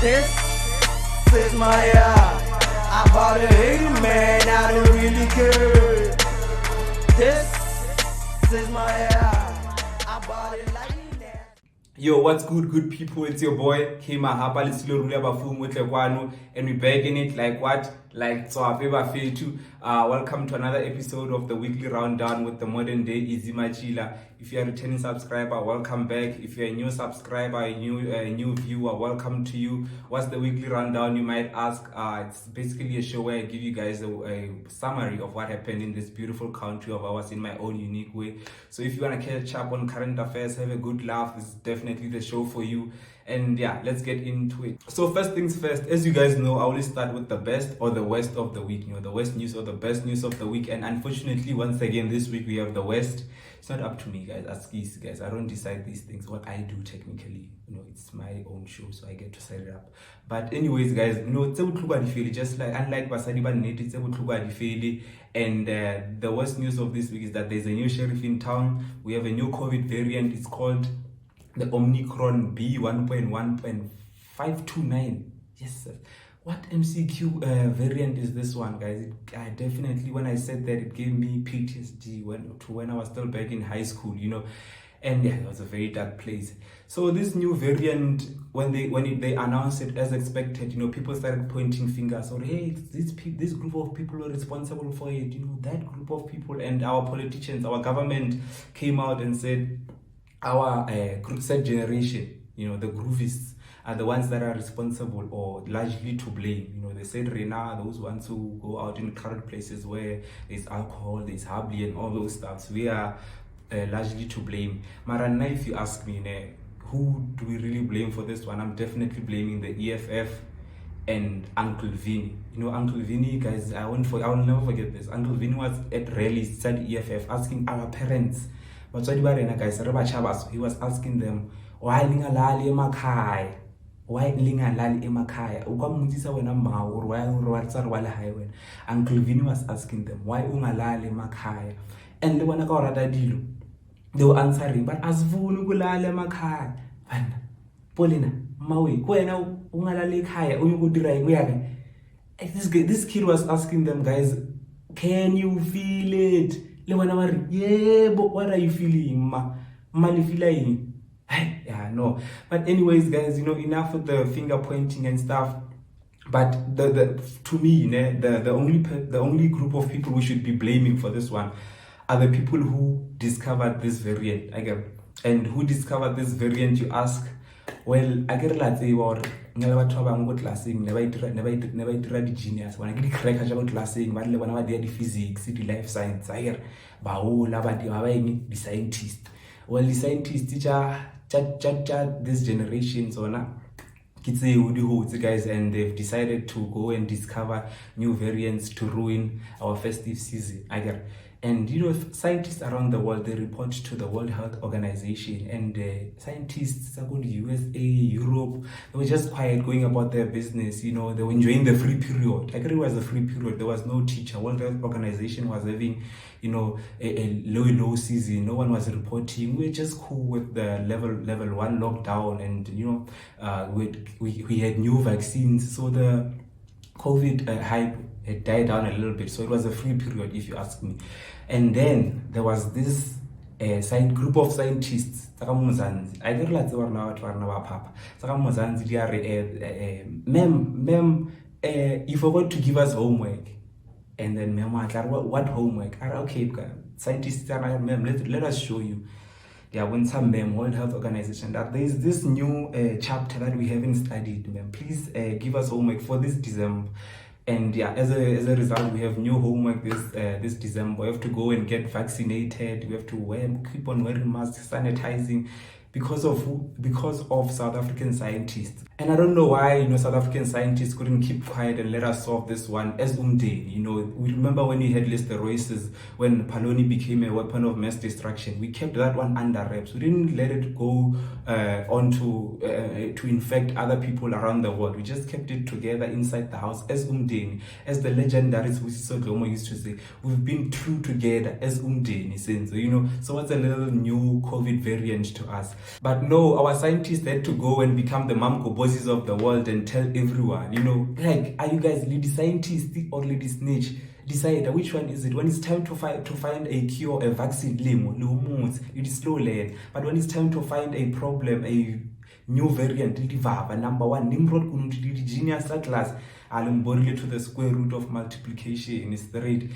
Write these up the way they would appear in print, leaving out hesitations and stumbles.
This is my I bought a hater, man, I don't really care. This is my I bought it like that. Yo, what's good people? It's your boy Mahapa, and we're back in it like what? Like so welcome to another episode of the weekly rundown with the Modern Day Easy Matjila. If you're a returning subscriber, welcome back. If you're a new subscriber, a new viewer, welcome to you. What's the weekly rundown, you might ask? It's basically a show where I give you guys a summary of what happened in this beautiful country of ours in my own unique way. So if you want to catch up on current affairs, have a good laugh, this is definitely the show for you. And yeah, let's get into it. So first things first, as you guys know, I always start with the best or the worst of the week, the worst news or the best news of the week. And unfortunately, once again, this week we have the worst. It's not up to me, guys. Ask these guys. I don't decide these things. What I do technically, it's my own show, so I get to set it up. But anyways, guys, just like unlike Basadi Baneti, and the worst news of this week is that there's a new sheriff in town. We have a new COVID variant. It's called the Omicron B1.1.529. Yes, sir. What MCQ variant is this one, guys? I definitely, when I said that, it gave me PTSD when I was still back in high school, and yeah, it was a very dark place. So this new variant, when they announced it as expected, people started pointing fingers, or hey, this group of people are responsible for it, that group of people, and our politicians, our government came out and said, our group set generation, the groovists, are the ones that are responsible or largely to blame. They said Rena, those ones who go out in crowded places where there's alcohol, there's habli and all those stuffs, we are largely to blame. Marana, if you ask me, who do we really blame for this one? I'm definitely blaming the EFF and Uncle Vinny. Uncle Vinny, guys, I will never forget this. Uncle Vinny was at rallies at EFF asking our parents, guys, he was asking them, why lingalali emakhaya? Why lingalali emakhaya? Ukamutisa wena ma or why highway? Uncle Vinny was asking them, why ungalali emakhaya? And they wanna go dilo. They were answering, but as vunu kulala emakhaya. Polina, mawe, wena ungalali ekhaya, uyukudira nguyake. This kid was asking them, guys, can you feel it? Yeah, but what are you feeling, ma? Yeah, no. But anyways, guys, enough with the finger pointing and stuff. But to me, the only group of people we should be blaming for this one are the people who discovered this variant. And who discovered this variant, you ask? Well, I get like or never classing, never genius. When I get crack about classing, whenever they the physics, the life science, I hear the scientist. Well, the scientists teacher this generation, so now guys, and they've decided to go and discover new variants to ruin our festive season. And scientists around the world, they report to the World Health Organization, and scientists are going to USA, Europe. They were just quiet, going about their business. They were enjoying the free period. It was a free period. There was no teacher. World Health Organization was having, a low season. No one was reporting. We were just cool with the level 1 lockdown, and we had new vaccines. So the COVID hype had died down a little bit. So it was a free period, if you ask me. And then there was this group of scientists. Ma'am, you forgot to give us homework. And then ma'am, what homework? Okay, scientists, ma'am, let us show you. Yeah, when some World Health Organization that there is this new chapter that we haven't studied, ma'am. Please give us homework for this December. And yeah, as a result, we have new homework this December. We have to go and get vaccinated. We have to keep on wearing masks, sanitizing, because of South African scientists. And I don't know why, South African scientists couldn't keep quiet and let us solve this one as umdeni. We remember when we had listerosis, when Paloni became a weapon of mass destruction. We kept that one under wraps. We didn't let it go on to infect other people around the world. We just kept it together inside the house as umdeni. As the legendary Siso Dlomo used to say, we've been true together as umdeni since, So what's a little new COVID variant to us? But no, our scientists had to go and become the bosses of the world and tell everyone, like, are you guys lady scientists or lady snitch? Decide which one is it. When it's time to find a cure, a vaccine, it is slow lane. But when it's time to find a problem, a new variant, number one, Nimrod genius class, to the square root of multiplication is straight.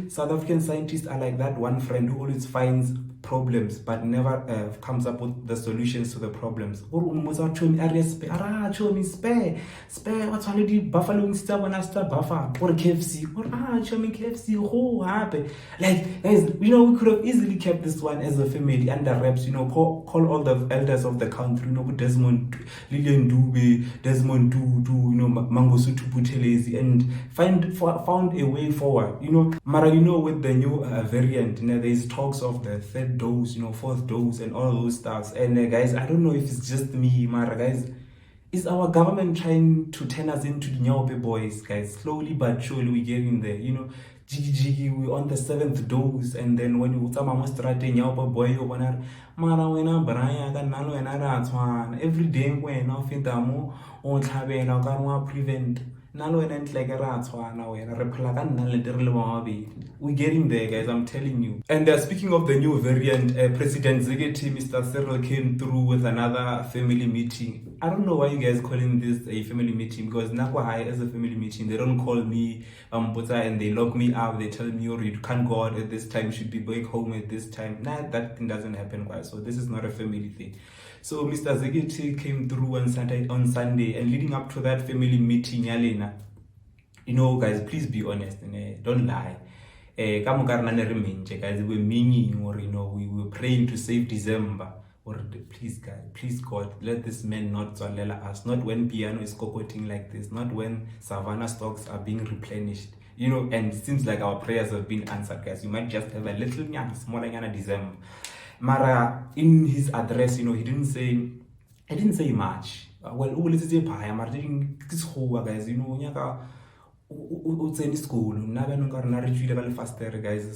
South African scientists are like that one friend who always finds problems but never comes up with the solutions to the problems. Spare what's already buffalo star when I start buffer or KFC or KFC like guys, we could have easily kept this one as a family under wraps, call all the elders of the country, Desmond Lilian Dube, Desmond Tutu, Mangosutu Buthelezi, and found a way forward, Mara, with the new variant, there's talks of the third dose, fourth dose, and all those stuffs. And guys, I don't know if it's just me, Mara, guys. Is our government trying to turn us into the Nyaope boys, guys? Slowly but surely we're getting there, Jiggy, we're on the 7th dose, and then when you start Nyaope boy, Mara, every day when I think on prevent. We're getting there, guys, I'm telling you. And speaking of the new variant, President Zegeti, Mr. Cyril, came through with another family meeting. I don't know why you guys calling this a family meeting, because Nakwa High is a family meeting. They don't call me and they lock me up. They tell me, you can't go out at this time, you should be back home at this time. That thing doesn't happen, guys. So this is not a family thing. So Mr. Zegeti came through on Sunday, and leading up to that family meeting, Yalena, guys, please be honest, don't lie. Guys, we're meaning, or we were praying to save December. Or please, guys, please God, let this man not zwalela us. Not when piano is cocoting like this, not when savannah stocks are being replenished. And it seems like our prayers have been answered, guys. You might just have a little smaller December. Mara, in his address, he didn't say much. Well, guys, school, guys,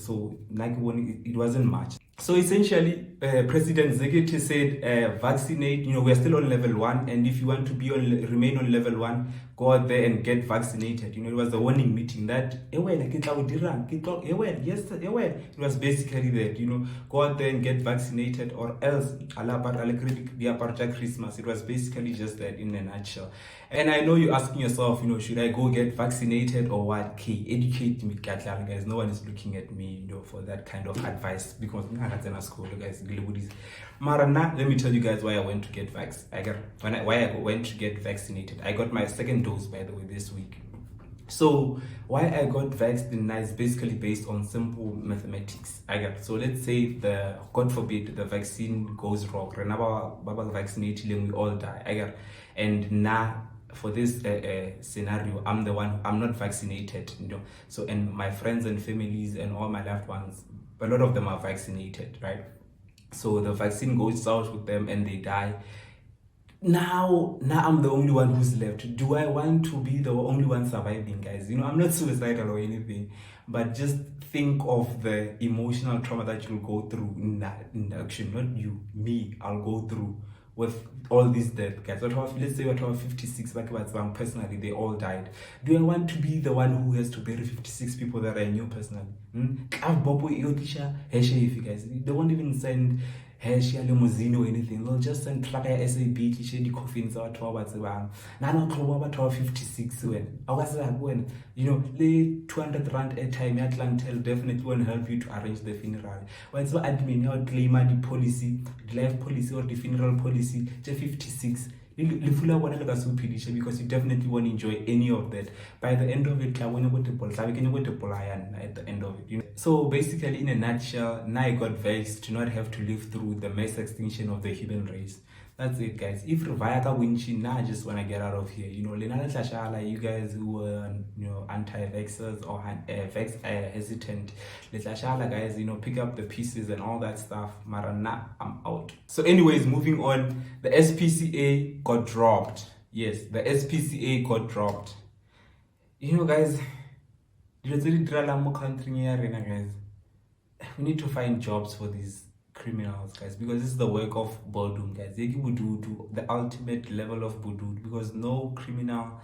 so it wasn't much. So essentially, President Zegeti said, vaccinate, we're still on level 1, and if you want to remain on level 1, go out there and get vaccinated. It was a warning meeting that, it was basically that, go out there and get vaccinated, or else, Christmas. It was basically just that in a nutshell. And I know you're asking yourself, should I go get vaccinated or what? Educate me, guys. No one is looking at me, for that kind of advice, because school, guys. Marana, let me tell you guys why I went to get why I went to get vaccinated. I got my second dose, by the way, this week. So why I got vaccinated is basically based on simple mathematics. So let's say God forbid the vaccine goes wrong. Baba vaccinated, we all die. And now for this scenario, I'm not vaccinated, So, and my friends and families and all my loved ones, a lot of them are vaccinated, right? So the vaccine goes out with them and they die. Now I'm the only one who's left. Do I want to be the only one surviving, guys? I'm not suicidal or anything, but just think of the emotional trauma that you'll go through in action. Not you, me, I'll go through with all these deaths, guys. Let's say 56, personally, they all died. Do I want to be the one who has to bury 56 people that I knew personally? Guys, they won't even send limousine or anything. They'll just send truck SAB the coffins out to 56 when the 200 rand a time Atlantel definitely won't help you to arrange the funeral. When so admin out claim the policy, the life policy or the funeral policy, 56. Because you definitely won't enjoy any of that. By the end of it, at the end of it. So basically, in a nutshell, now I got vexed to not have to live through the mass extinction of the human race. That's it, guys. If Ruvayaka Winchi, now I just want to get out of here. You guys who are, anti-vaxxers or vax hesitant, guys, pick up the pieces and all that stuff. Marana, I'm out. So anyways, moving on, the SPCA got dropped. Yes, the SPCA got dropped. Guys, guys, we need to find jobs for these criminals, guys, because this is the work of Bodum, guys. They would do the ultimate level of Bodum, because no criminal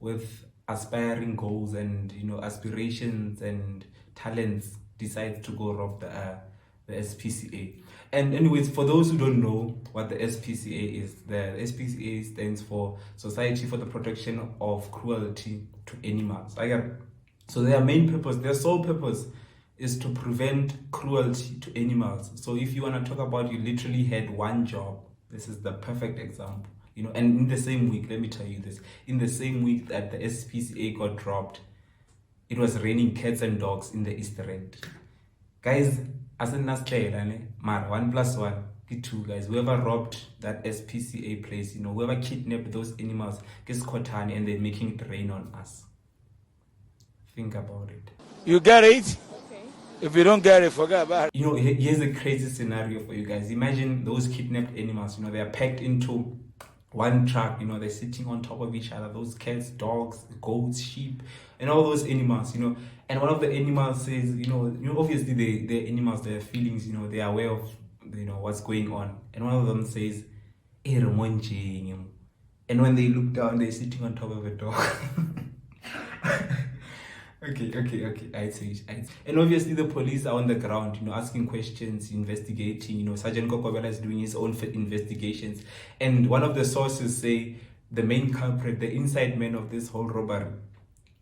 with aspiring goals and aspirations and talents decides to go rob the SPCA. And anyways, for those who don't know what the SPCA is, the SPCA stands for Society for the Protection of Cruelty to Animals. So their main purpose, their sole purpose, is to prevent cruelty to animals. So if you want to talk about, you literally had one job, this is the perfect example. And in the same week, let me tell you this, in the same week that the SPCA got dropped, it was raining cats and dogs in the Easter End. Guys, as in Mar 1 + 1 is 2, guys. Whoever robbed that SPCA place, whoever kidnapped those animals, gets caught and they're making it rain on us. Think about it. You get it? If you don't get it, forget about it. Here's a crazy scenario for you guys. Imagine those kidnapped animals, they are packed into one truck, they're sitting on top of each other, those cats, dogs, goats, sheep, and all those animals, and one of the animals says, obviously the animals, their feelings, they are aware of, what's going on, and one of them says, and when they look down, they're sitting on top of a dog. Okay. I see. And obviously the police are on the ground, asking questions, investigating. Sergeant Kokobela is doing his own investigations. And one of the sources say the main culprit, the inside man of this whole robbery,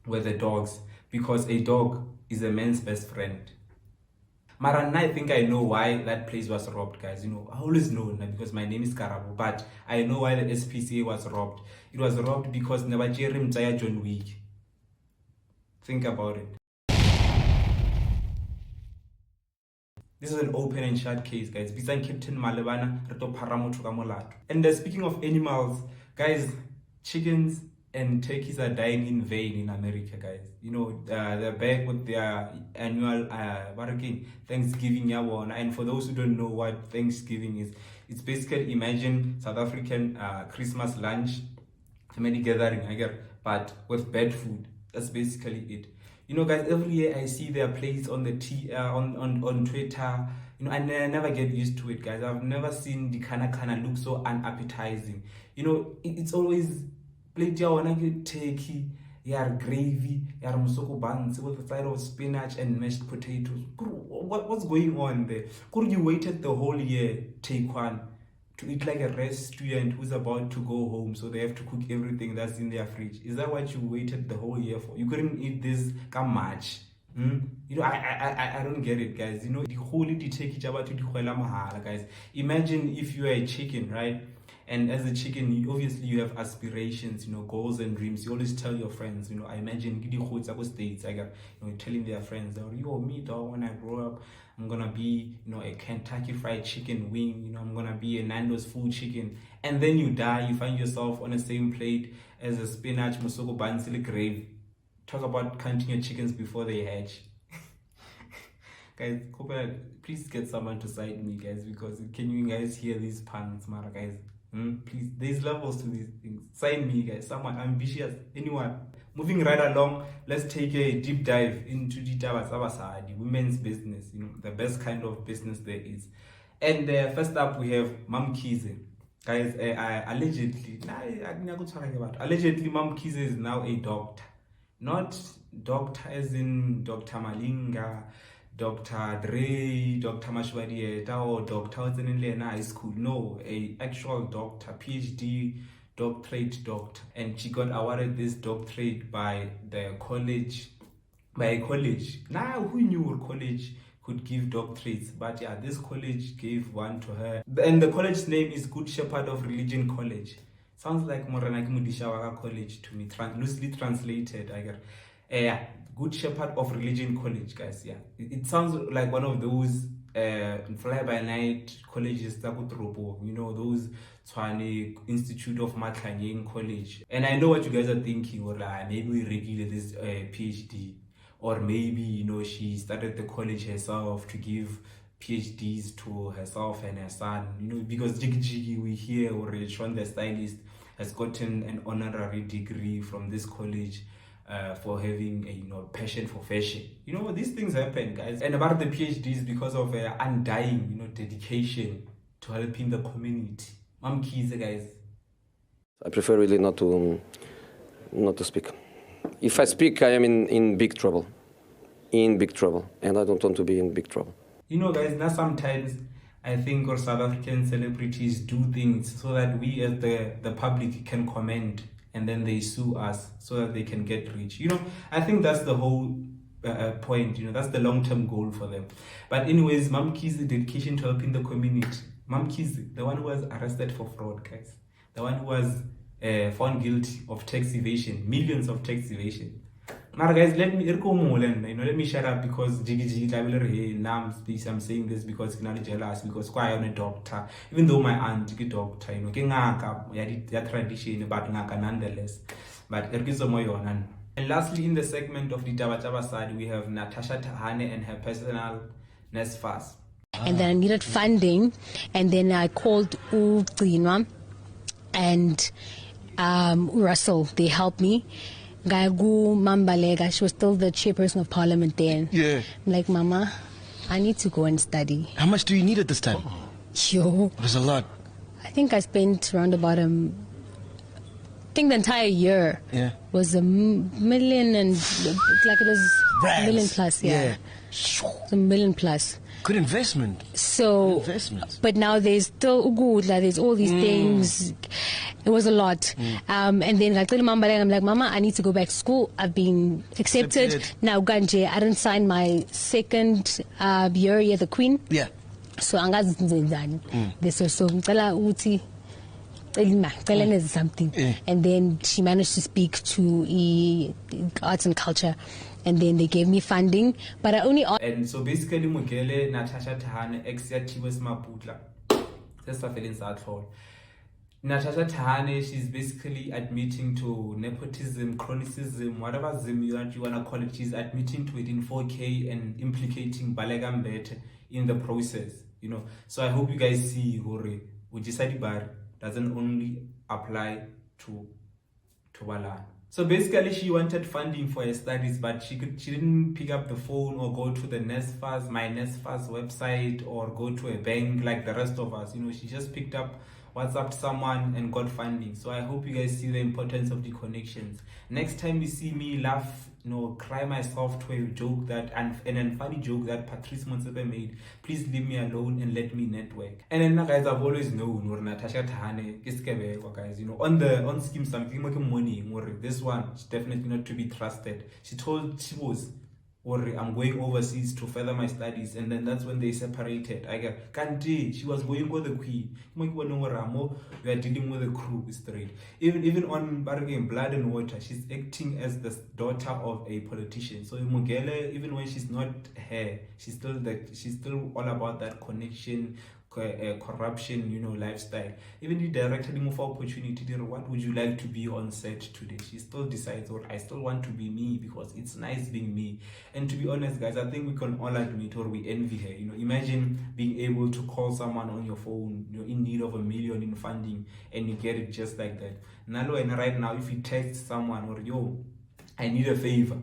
were the dogs, because a dog is a man's best friend. Maran, I think I know why that place was robbed, guys. I always know because my name is Karabo, but I know why the SPCA was robbed. It was robbed because Nabajeri Mtaya John Wick. Think about it. This is an open and shut case, guys. Bisan Captain Malebana, Reto Paramoto Kamolato. And speaking of animals, guys, chickens and turkeys are dying in vain in America, guys. They're back with their annual Thanksgiving. And for those who don't know what Thanksgiving is, it's basically, imagine South African Christmas lunch, family gathering, but with bad food. That's basically it. Guys, every year I see their plays on the on Twitter. I never get used to it, guys. I've never seen the kana look so unappetizing. It's always plate ya wanna get turkey, gravy, musoko buns with a side of spinach and mashed potatoes. What's going on there? Could you waited the whole year, take one, to eat like a restaurant who's about to go home, so they have to cook everything that's in their fridge? Is that what you waited the whole year for? You couldn't eat this much. I don't get it, guys. The whole guys. Imagine if you are a chicken, right? And as a chicken, obviously you have aspirations, goals and dreams. You always tell your friends, I imagine states, telling their friends, me dog, when I grow up, I'm gonna be, a Kentucky Fried Chicken wing, I'm gonna be a Nando's full chicken. And then you die, you find yourself on the same plate as a spinach, musoko bansili gravy. Talk about counting your chickens before they hatch. Guys, please get someone to cite me, guys, because can you guys hear these puns, Mara, guys? Please, there's levels to these things. Sign me, guys, someone ambitious, anyone. Moving right along, let's take a deep dive into the women's business, the best kind of business there is. And first up, we have MamKhize's. Guys, allegedly, MamKhize's is now a doctor. Not doctor as in Dr. Malinga, Dr. Dre, Dr. Mashwadieta, or Dr. in high school. No, a actual doctor, PhD, doctorate doctor. And she got awarded this doctorate by a college. Now, who knew a college could give doctorates? But yeah, this college gave one to her. And the college's name is Good Shepherd of Religion College. Sounds like Moranaki Mudishawaka College to me, loosely translated, I guess. Good Shepherd of Religion College, guys. Yeah, it sounds like one of those fly-by-night colleges, those Tswane Institute of Matlanyeng College. And I know what you guys are thinking, or maybe we regulate this PhD, or maybe she started the college herself to give PhDs to herself and her son, because Jiggy we hear, or Sean the stylist has gotten an honorary degree from this college for having a passion for fashion. These things happen, guys. And about the PhDs, because of undying dedication to helping the community. MamKhize, guys. I prefer really not to speak. If I speak, I am in big trouble. In big trouble. And I don't want to be in big trouble. Guys, now sometimes I think our South African celebrities do things so that we as the public can comment, and then they sue us so that they can get rich. I think that's the whole point. That's the long-term goal for them. But anyways, MamKhize, dedication to helping the community. MamKhize, the one who was arrested for fraud, guys. The one who was found guilty of tax evasion, millions of tax evasion. Now, guys, let me shut up, because I'm saying this because I'm not jealous, because I'm a doctor. Even though my aunt is a doctor, tradition, but nonetheless. But and lastly, in the segment of the Taba side, we have Natasha Thahane and her personal NSFAS. And then I needed funding, and then I called Ugcinwa and Russell. They helped me. Gagu Mambalega, she was still the chairperson of parliament then. Yeah. I'm like, Mama, I need to go and study. How much do you need at this time? Yo. It was a lot. I think I spent around about the entire year was $1 million, and like it was Rands. $1 million plus, yeah. It's $1 million plus. Good investment. So, but now there's still Ugudla, there's all these things. It was a lot. And then I'm like, Mama, I need to go back to school. I've been accepted. Now, Ganje, I didn't sign my second year, the Queen. Yeah. So, this was so something. And then she managed to speak to arts and culture. And then they gave me funding, but I only... And so basically, Mugele, Natasha Thahane, ex-Tiwes Maputla. That's a feeling sad for. Natasha Thahane, she's basically admitting to nepotism, chronicism, whatever zim you want to call it. She's admitting to it in 4K and implicating Balegambet in the process. So I hope you guys see Hore Ujisadi Bar doesn't only apply to Wala. So basically, she wanted funding for her studies, but she didn't pick up the phone or go to the NSFAS, my NSFAS website, or go to a bank like the rest of us. She just picked up WhatsApp someone and got funding. So I hope you guys see the importance of the connections. Next time you see me laugh, cry myself to a joke and funny joke that Patrice Motsepe made, please leave me alone and let me network. And then guys, I've always known Natasha Thahane, guys, on scheme something making money, this one is definitely not to be trusted. She told Chibos, I'm going overseas to further my studies, and then that's when they separated. Kanti, she was going with the queen. We are dealing with the crew straight. Even on Blood and Water, she's acting as the daughter of a politician. So Mugele, even when she's not her, she's still all about that connection, corruption, lifestyle. Even the director move opportunity there, what would you like to be on set today? She still decides, or I still want to be me because it's nice being me. And to be honest, guys, I think we can all admit, or we envy her. imagine being able to call someone on your phone, you're in need of $1 million in funding, and you get it just like that. Nalo, and right now, if you text someone, or I need a favor,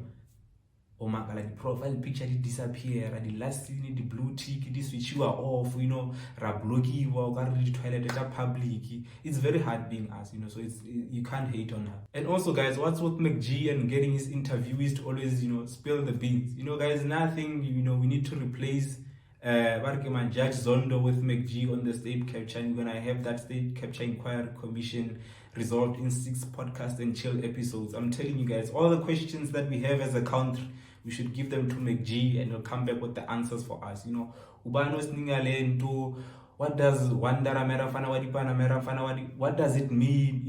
oh my god, like the profile picture did disappear, the last scene, the blue tick, this switch you are off, rabloki, the toilet at public. It's very hard being us, so you can't hate on her. And also, guys, what's with McG and getting his interviewees to always, spill the beans? Guys, nothing, we need to replace Judge Zondo with McG on the state capture. And when I have that state capture inquiry commission resolved in 6 podcast and chill episodes, I'm telling you guys, all the questions that we have as a country, we should give them to McG, and he'll come back with the answers for us. Ubanos Ningalento, what does Wandara Merafana Wadipana Merafana Wadi, what does it mean?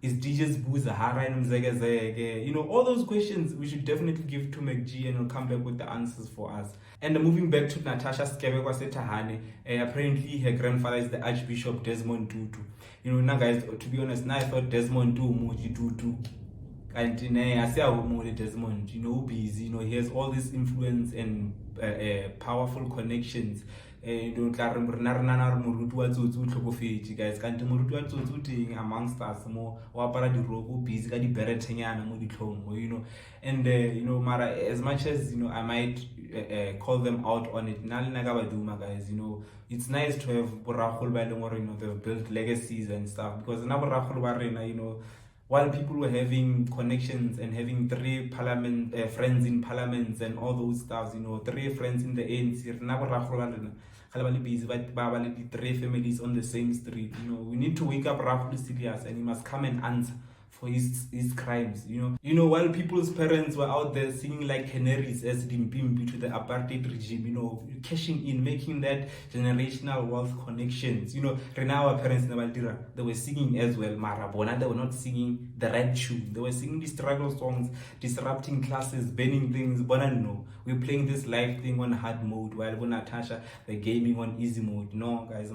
Is DJ's Booza Hara and Mzegazege? All those questions we should definitely give to McG, and he'll come back with the answers for us. And moving back to Natasha Thahane, apparently her grandfather is the Archbishop Desmond Tutu. Now guys, to be honest, now I thought Desmond Tutu. And I say Desmond, busy, he has all this influence and powerful connections. don't guys can't amongst us more busy you know, and you know, Mara, as much as you know I might call them out on it, guys, you know, it's nice to have you know, they've built legacies and stuff, because you know, while people were having connections and having 3 parliament friends in parliaments and all those stuff, you know, 3 friends in the ANC, busy, but 3 families on the same street. You know, we need to wake up Rahul serious, and he must come and answer for his crimes. You know, while people's parents were out there singing like canaries as Dimpimbi to the apartheid regime, you know, cashing in, making that generational wealth connections. You know, our parents they were singing as well, Marabona, they were not singing the right tune. They were singing the struggle songs, disrupting classes, banning things. But no, we're playing this live thing on hard mode, while Natasha, the gaming on easy mode. No, guys,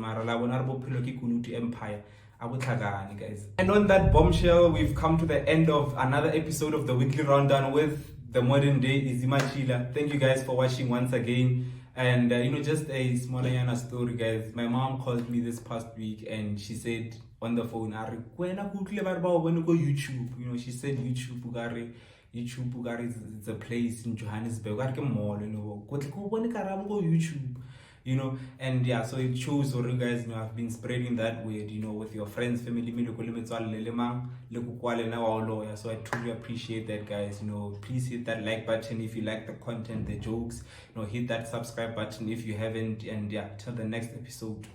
empire. Guys. And on that bombshell, we've come to the end of another episode of the weekly rundown with the Modern Day Easy Matjila. Thank you guys for watching once again. And you know, just a smaller story, guys. My mom called me this past week and she said on the phone, when I go YouTube, you know, she said YouTube is a place in Johannesburg, mall, you know, go YouTube. You know, and yeah, so it shows, or you guys, you know, I've been spreading that word, you know, with your friends, family, so I truly appreciate that, guys. You know, please hit that like button if you like the content, the jokes, you know, hit that subscribe button if you haven't, and yeah, till the next episode.